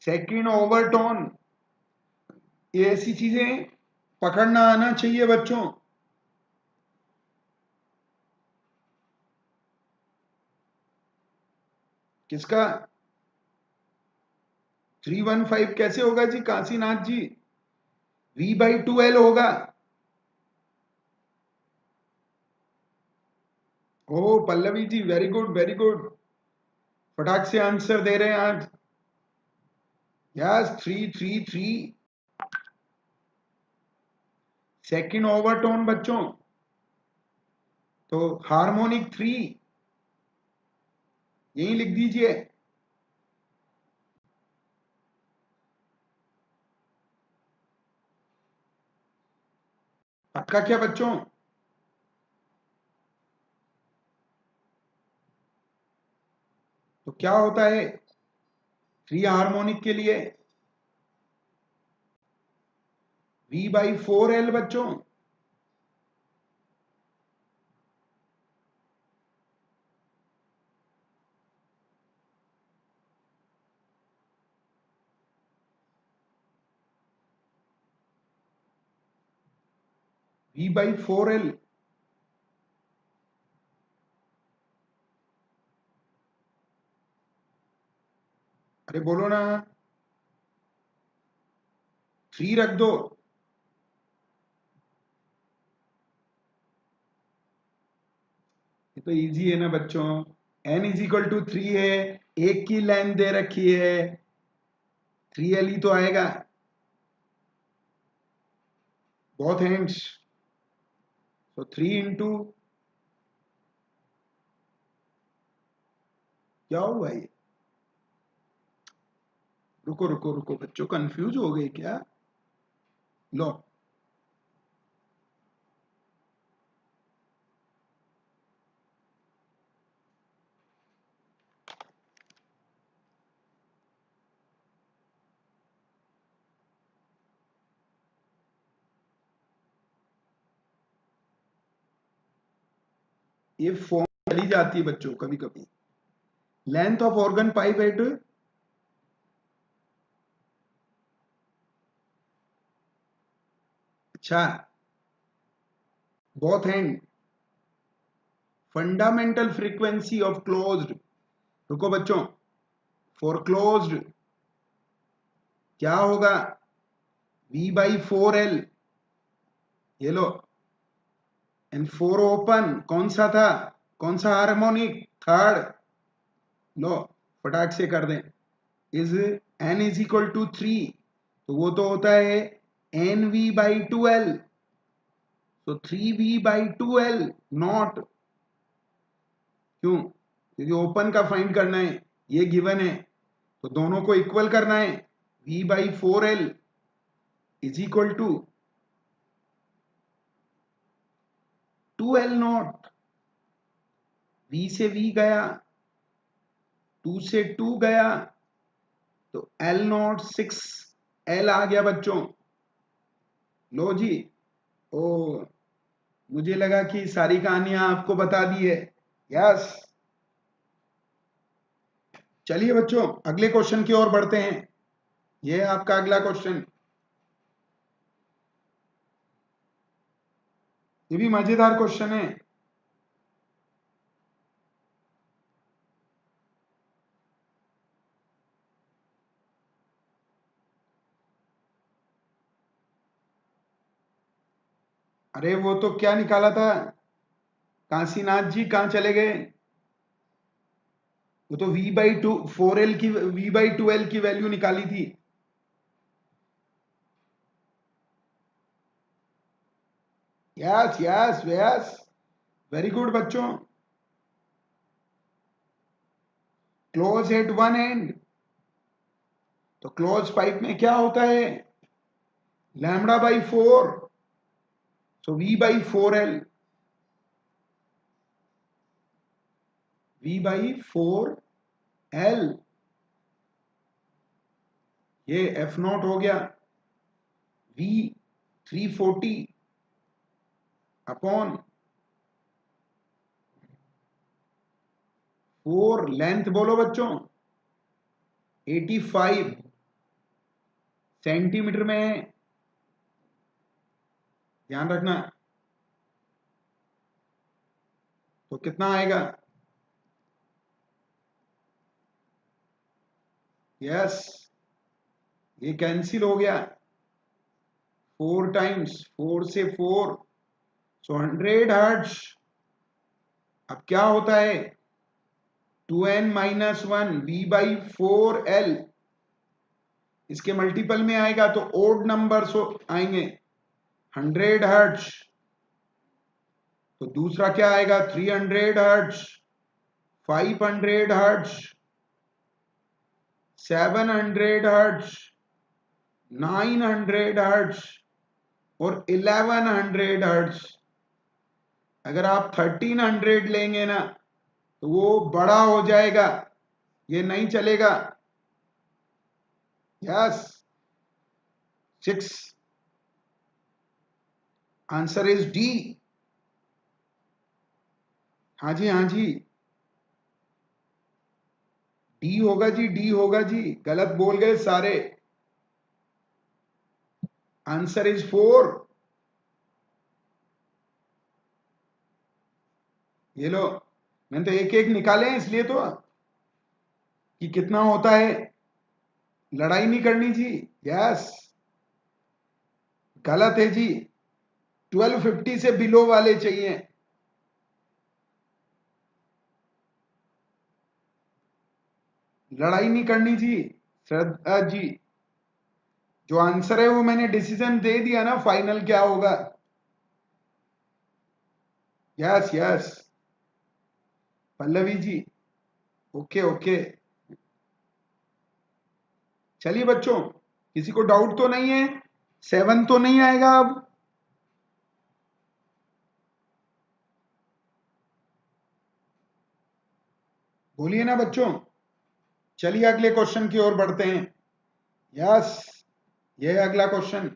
सेकंड ओवरटोन। ये ऐसी चीजें पकड़ना आना चाहिए बच्चों। किसका 315 कैसे होगा जी काशीनाथ जी, V/2L होगा। ओ Pallavi ji very good very good, फटाक से आंसर दे रहे हैं आज। यस 333 सेकंड ओवरटोन बच्चों, तो हार्मोनिक 3 यही लिख दीजिए। पक्का क्या बच्चों, तो क्या होता है 3 हार्मोनिक के लिए, V/4L बच्चों। V/4L, अरे बोलो ना, 3 रख दो। ये तो इजी है ना बच्चों, N=3 है, एक की लेंथ दे रखी है, 3L ही तो आएगा। बहुत हैंड्स, तो 3 इंटू, क्या हुआ ये, रुको रुको रुको बच्चों, कंफ्यूज हो गए क्या, लो ये फॉर्म चली जाती है बच्चों कभी कभी। Length of organ pipe at, अच्छा both hand, fundamental frequency of closed, रुको बच्चों, फॉर क्लोज्ड क्या होगा, V/4L, ये लो, एंड फोर ओपन कौन सा था, कौन सा हार्मोनिक, थर्ड, लो फटाक से कर दें, इज N=3, तो वो तो होता है NV/2L, तो 3V/2L नॉट, क्यों, क्योंकि ओपन का फाइंड करना है, ये गिवन है, तो दोनों को इक्वल करना है, V/4L is equal to 2L not, V से V गया, 2 से 2 गया, तो L नॉट 6L आ गया बच्चों। लो जी, ओ मुझे लगा कि सारी कहानियां आपको बता दी है। यस, चलिए बच्चों अगले क्वेश्चन की ओर बढ़ते हैं, ये है आपका अगला क्वेश्चन, ये भी मजेदार क्वेश्चन है। अरे वो तो क्या निकाला था, काशीनाथ जी कहाँ चले गए, वो तो V/2 4L की वैल्यू निकाली थी। Yes yes yes, very good बच्चों, क्लोज एट वन एंड, तो क्लोज पाइप में क्या होता है, λ/4, so V/4L, V/4L, ये F0 हो गया, V 340 अपॉन 4, लेंथ बोलो बच्चों 85 सेंटीमीटर में है, ध्यान रखना। तो कितना आएगा? यस, ये कैंसिल हो गया, 4 टाइम्स 4 से 4, सो 100 हर्ट्ज। अब क्या होता है 2n-1 V/4L, इसके मल्टीपल में आएगा तो ओड नंबर्स आएंगे 100 हर्ट्ज। तो दूसरा क्या आएगा 300 हर्ट्ज, 500 हर्ट्ज, 700 हर्ट्ज, 900 हर्ट्ज और 1100 हर्ट्ज। अगर आप 1300 लेंगे ना तो वो बड़ा हो जाएगा, ये नहीं चलेगा। Yes, 6, answer is D. हाँ जी, हाँ जी, डी होगा जी, डी होगा जी, गलत बोल गए सारे। Answer is 4। ये लो, मैंने तो एक एक निकाले हैं इसलिए तो, कि कितना होता है, लड़ाई नहीं करनी जी। यस, गलत है जी, 1250 से बिलो वाले चाहिए। लड़ाई नहीं करनी जी, श्रद्धा जी। जो आंसर है वो मैंने डिसीजन दे दिया ना, फाइनल क्या होगा। यस यस, पल्लवी जी, ओके ओके। चलिए बच्चों, किसी को डाउट तो नहीं है? 7 तो नहीं आएगा अब? बोलिए ना बच्चों। चलिए अगले क्वेश्चन की ओर बढ़ते हैं। यस, ये है अगला क्वेश्चन।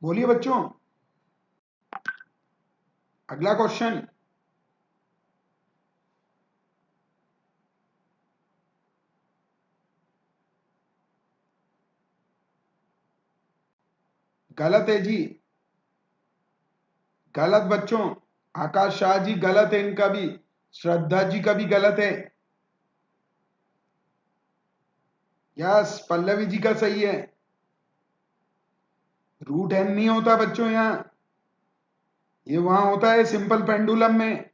बोलिए बच्चों, अगला क्वेश्चन। गलत है जी, गलत बच्चों। आकाश शाह जी गलत है, इनका भी, श्रद्धा जी का भी गलत है। यस, पल्लवी जी का सही है। रूट एन नहीं होता बच्चों यहाँ, ये वहां होता है सिंपल पेंडुलम में।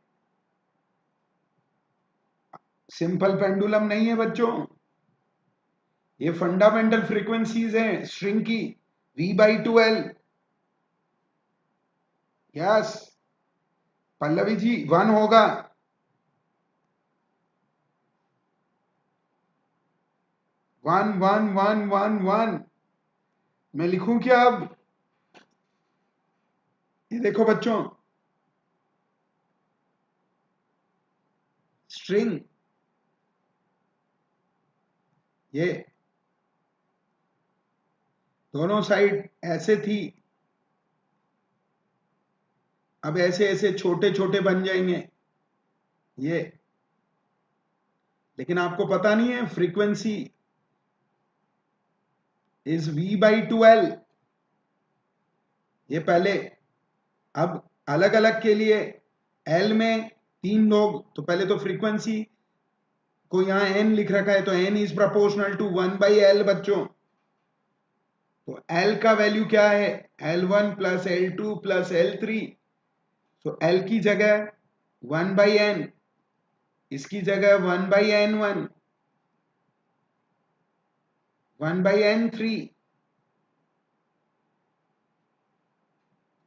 सिंपल पेंडुलम नहीं है बच्चों, ये फंडामेंटल फ्रीक्वेंसीज हैं स्ट्रिंग की, V/2L। यस, पल्लवी जी 1 होगा। 1 1 1 1 1। मैं लिखूं क्या अब? ये देखो बच्चों, स्ट्रिंग ये दोनों साइड ऐसे थी, अब ऐसे ऐसे छोटे छोटे बन जाएंगे ये। लेकिन आपको पता नहीं है फ्रीक्वेंसी इज V/2L, ये पहले। अब अलग अलग के लिए L में 3 लोग, तो पहले तो फ्रीक्वेंसी को यहाँ n लिख रखा है, तो n is proportional to 1/L बच्चों। तो L का वैल्यू क्या है, L1 plus L2 plus L3। तो L की जगह 1/n, इसकी जगह 1/n1, 1/n3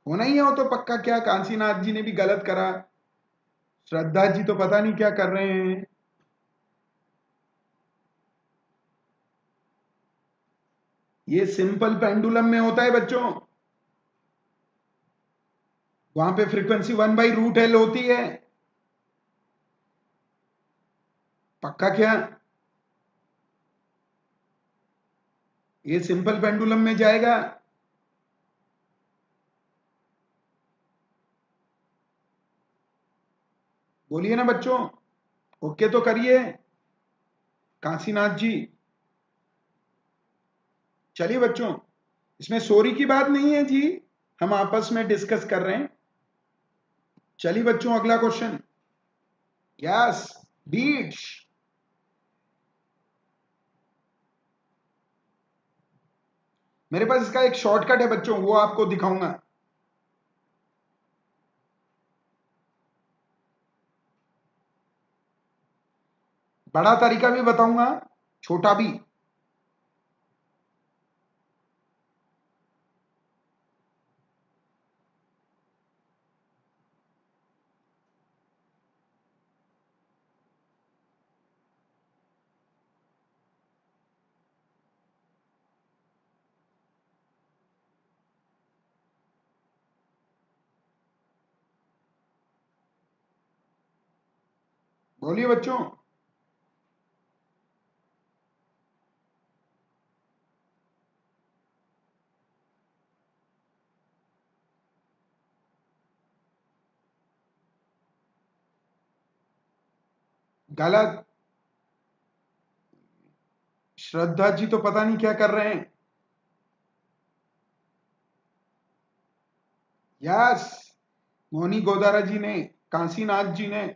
होना ही हो तो पक्का। क्या कांसीनाथ जी ने भी गलत करा, श्रद्धा जी तो पता नहीं क्या कर रहे हैं। ये सिंपल पेंडुलम में होता है बच्चों, वहां पे फ्रीक्वेंसी 1/√L होती है। पक्का क्या? ये सिंपल पेंडुलम में जाएगा। बोलिए ना बच्चों, ओके तो करिए काशीनाथ जी। चलिए बच्चों, इसमें सॉरी की बात नहीं है जी, हम आपस में डिस्कस कर रहे हैं। चलिए बच्चों, अगला क्वेश्चन। Yes, beats. मेरे पास इसका एक शॉर्टकट है बच्चों, वो आपको दिखाऊंगा। बड़ा तरीका भी बताऊंगा, छोटा भी। बोलिए बच्चों। गलत। श्रद्धा जी तो पता नहीं क्या कर रहे हैं। यस, मोनी गोदारा जी ने, काशीनाथ जी ने।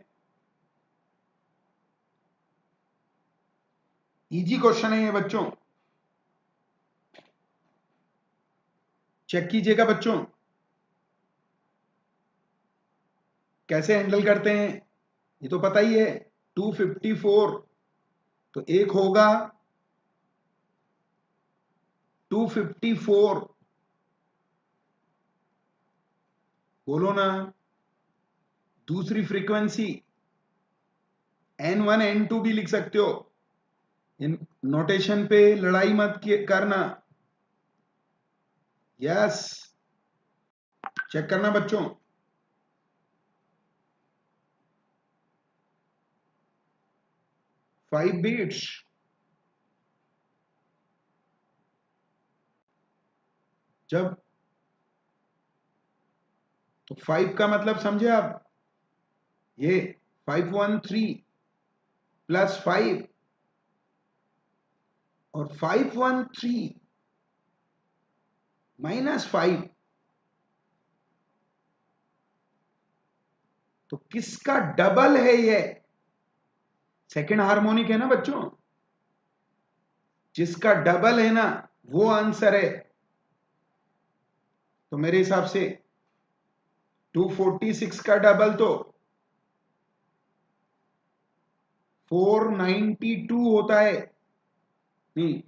इजी क्वेश्चन है ये बच्चों, चेक कीजिएगा बच्चों कैसे हैंडल करते हैं। ये तो पता ही है, 254। तो एक होगा 254, बोलो ना। दूसरी फ्रीक्वेंसी N1 N2 भी लिख सकते हो, इन नोटेशन पे लड़ाई मत करना। यस, चेक करना बच्चों। 5 बीट्स। जब तो 5 का मतलब समझे आप, ये 513 +5 और 513 -5, तो किसका डबल है ये? सेकंड हार्मोनिक है ना बच्चों, जिसका डबल है ना वो आंसर है। तो मेरे हिसाब से 246 का डबल तो 492 होता है। नहीं,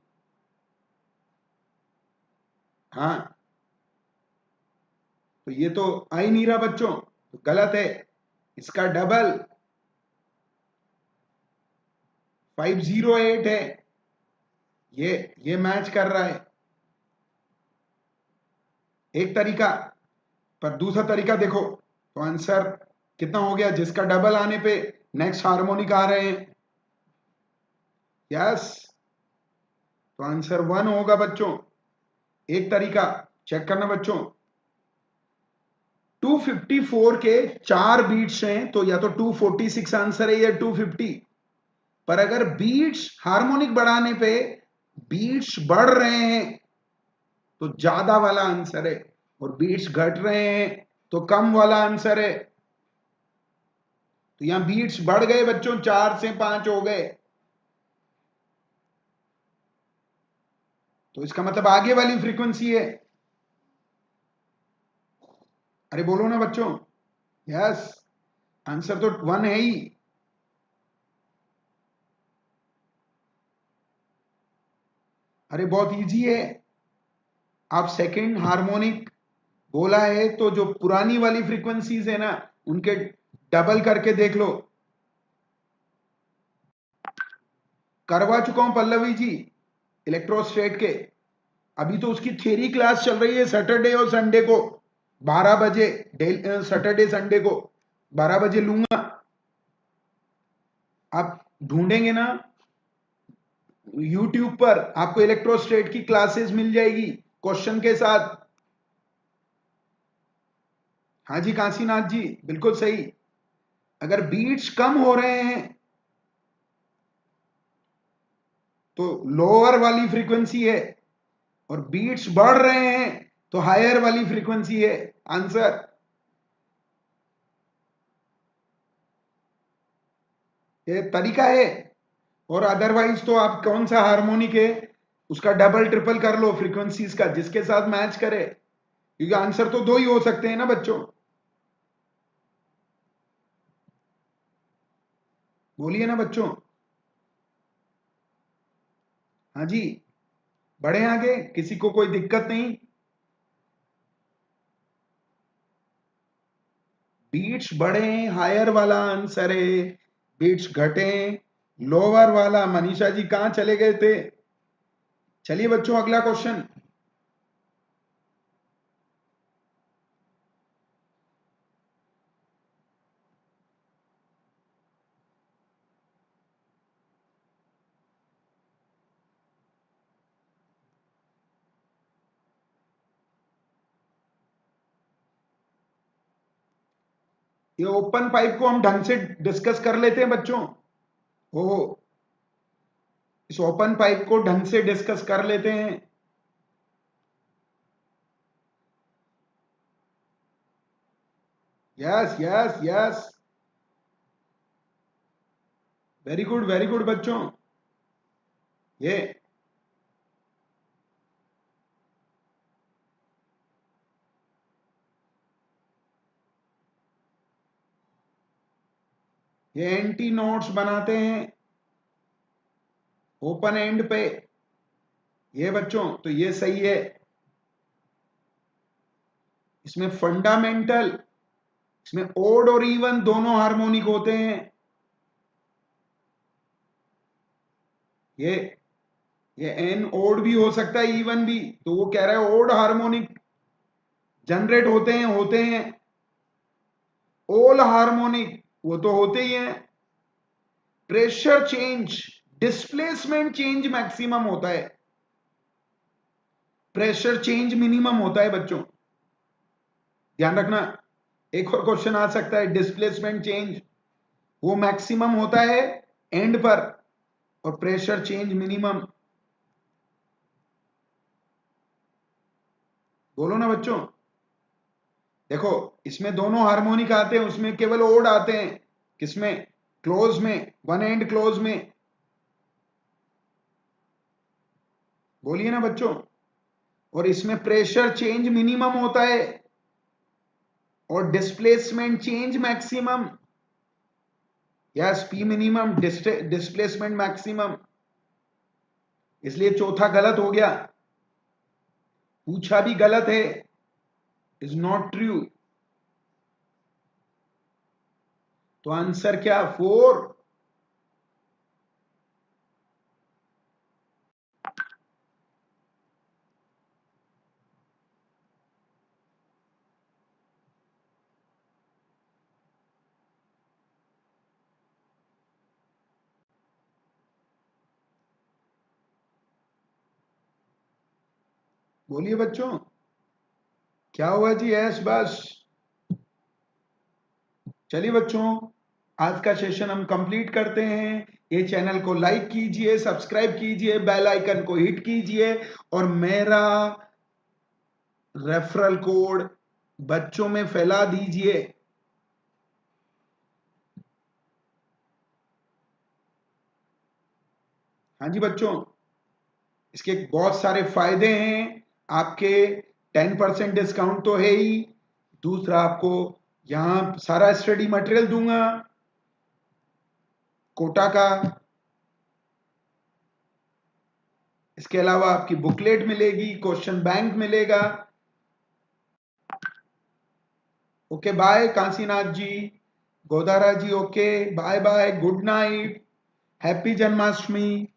हाँ, तो ये तो आ ही नहीं रहा बच्चों, तो गलत है। इसका डबल 508 है। ये मैच कर रहा है, एक तरीका। पर दूसरा तरीका देखो, तो आंसर कितना हो गया? जिसका डबल आने पे नेक्स्ट हार्मोनिक आ रहे हैं। यस, तो आंसर 1 होगा बच्चों। एक तरीका चेक करना बच्चों, 254 के 4 बीट्स हैं, तो या तो 246 आंसर है या 250। पर अगर बीट्स हार्मोनिक बढ़ाने पे बीट्स बढ़ रहे हैं तो ज्यादा वाला आंसर है, और बीट्स घट रहे हैं तो कम वाला आंसर है। तो यहां बीट्स बढ़ गए बच्चों, 4 से 5 हो गए, तो इसका मतलब आगे वाली फ्रीक्वेंसी है। अरे बोलो ना बच्चों। यस, आंसर तो 1 है ही। अरे बहुत इजी है, आप सेकंड हार्मोनिक बोला है तो जो पुरानी वाली फ्रीक्वेंसीज है ना उनके डबल करके देख लो। करवा चुका हूं पल्लवी जी, इलेक्ट्रोस्टेट के। अभी तो उसकी थ्योरी क्लास चल रही है सैटरडे और संडे को 12 बजे, सैटरडे संडे को 12 बजे लूंगा। आप ढूंढेंगे ना यूट्यूब पर, आपको इलेक्ट्रोस्टेट की क्लासेस मिल जाएगी क्वेश्चन के साथ। हाँ जी काशीनाथ जी, बिल्कुल सही। अगर बीट्स कम हो रहे हैं तो लोअर वाली फ्रीक्वेंसी है, और बीट्स बढ़ रहे हैं तो हायर वाली फ्रीक्वेंसी है। आंसर ये तरीका है। और अदरवाइज तो आप कौन सा हार्मोनिक है उसका डबल ट्रिपल कर लो फ्रीक्वेंसीज का, जिसके साथ मैच करे, क्योंकि आंसर तो दो ही हो सकते हैं ना बच्चों। बोलिए ना बच्चों। हाँ जी, बढ़े आगे, किसी को कोई दिक्कत नहीं। बीट्स बढ़े हायर वाला आंसर है, बीट्स घटे लोअर वाला। मनीषा जी कहां चले गए थे? चलिए बच्चों अगला क्वेश्चन। ये ओपन पाइप को हम ढंग से डिस्कस कर लेते हैं बच्चों। ओ, इस ओपन पाइप को ढंग से डिस्कस कर लेते हैं। Yes yes yes, very good बच्चों। ये ये एंटी नोट्स बनाते हैं ओपन एंड पे। ये बच्चों तो ये सही है। इसमें फंडामेंटल, इसमें ओड और इवन दोनों हार्मोनिक होते हैं। ये ये एन ओड भी हो सकता है इवन भी, तो वो कह रहा है ओड हार्मोनिक जनरेट होते हैं। ऑल हार्मोनिक वो तो होते ही हैं। Pressure change, displacement change maximum होता है, प्रेशर चेंज मिनिमम होता है बच्चों, ध्यान रखना। एक और क्वेश्चन आ सकता है, डिस्प्लेसमेंट चेंज वो मैक्सिमम होता है एंड पर, और प्रेशर चेंज मिनिमम। बोलो ना बच्चों। देखो इसमें दोनों हार्मोनिक आते हैं, उसमें केवल ओड आते हैं। किसमें? क्लोज में, वन एंड क्लोज में। बोलिए ना बच्चों। और इसमें प्रेशर चेंज मिनिमम होता है और displacement change maximum. Yes, P minimum, displacement maximum. इसलिए चौथा गलत हो गया, पूछा भी गलत है, इज नॉट ट्रू। तो आंसर क्या? 4। बोलिए बच्चों, क्या हुआ जी? यस बस। चलिए बच्चों, आज का सेशन हम कंप्लीट करते हैं। ये चैनल को लाइक कीजिए, सब्सक्राइब कीजिए, बेल आइकन को हिट कीजिए, और मेरा रेफरल कोड बच्चों में फैला दीजिए। हाँ जी बच्चों, इसके बहुत सारे फायदे हैं आपके। 10% डिस्काउंट तो है ही, दूसरा आपको यहाँ सारा स्टडी मटेरियल दूंगा कोटा का। इसके अलावा आपकी बुकलेट मिलेगी, क्वेश्चन बैंक मिलेगा। Okay bye Kashinath ji, Godara ji, okay bye bye, good night, happy Janmashtami.